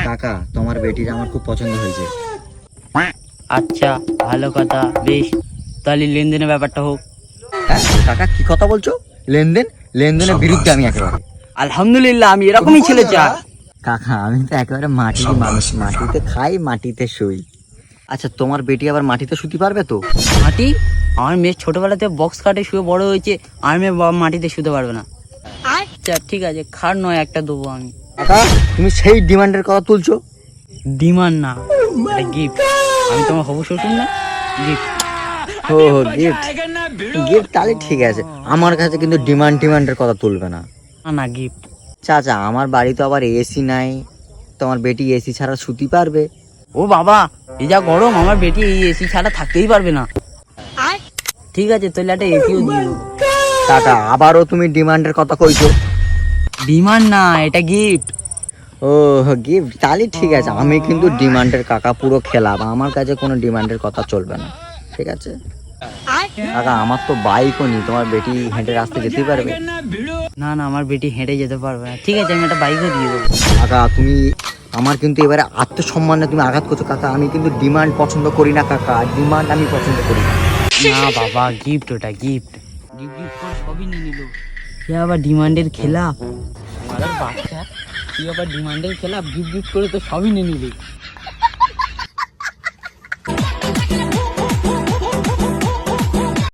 কাকা তোমার বেটির আমার খুব পছন্দ হয়েছে। আচ্ছা, ভালো কথা, বেশ, তাহলে লেনদেনের ব্যাপারটা হোক। হ্যাঁ কাকা কি কথা বলছো? লেনদেন? লেনদেনের বিরুদ্ধে আমি একেবারে। আলহামদুলিল্লাহ, আমি এরকমই ছেলে চাই। কাকা আমি তো একেবারে মাটির মানুষ, মাটিতে খাই মাটিতে শুই। আচ্ছা তোমার বেটি আবার মাটিতে শুতে পারবে তো? মাটি? আমার মেয়ে ছোটবেলাতে বক্স খাটে শুয়ে বড় হয়েছে, আমার মেয়ে মাটিতে শুতে পারবে না। আচ্ছা ঠিক আছে, খাট নয় একটা দেবো আমি। কাকা তুমি সেই ডিমান্ডের কথা তুলছো? ডিমান্ড না, এটা গিফট। আমি তোমার হবু শ্বশুর না, গিফট। ও গিফট, গিফট তাহলে ঠিক আছে। আমার কাছে কিন্তু ডিমান্ডের কথা তুলবে না। না না, গিফট। চাচা আমার বাড়ি তো আবার এসি নাই, তোমার বেটি এসি ছাড়া শুতে পারবে? ও বাবা, এই যা গরম, আমার বেটি এই এসি ছাড়া থাকতেই পারবে না। ঠিক আছে, তাহলে একটা এসিও দিয়ে দেবো। কাকা আবারও তুমি ডিমান্ডের কথা কইছো? ডিমান্ড না, এটা গিফট। ও গিফট তাহলে ঠিক আছে। আমি কিন্তু ডিমান্ডের কাকা পুরো খেলাম, আমার কাছে কোনো ডিমান্ডের কথা চলবে না, ঠিক আছে? কাকা আমার তো বাইকও নেই, তোমার বেটি হেঁটে রাস্তায় যেতে পারবে? না না, আমার বেটি হেঁটে যেতে পারবে না। ঠিক আছে, আমি একটা বাইকও দিয়ে দেবো। কাকা তুমি আমার কিন্তু এবারে আত্মসম্মানে তুমি আঘাত করছো কাকা। আমি কিন্তু ডিমান্ড পছন্দ করি না কাকা, ডিমান্ড আমি পছন্দ করি না। না বাবা, গিফট, ওটা গিফট। গিফট করে সবই নিয়ে নিল। সে আবার ডিমান্ডের খেলা, বাচ্চা, তুই আবার ডিমান্ডের খেলা, গিফট করে তো সবই নিয়ে নিলি।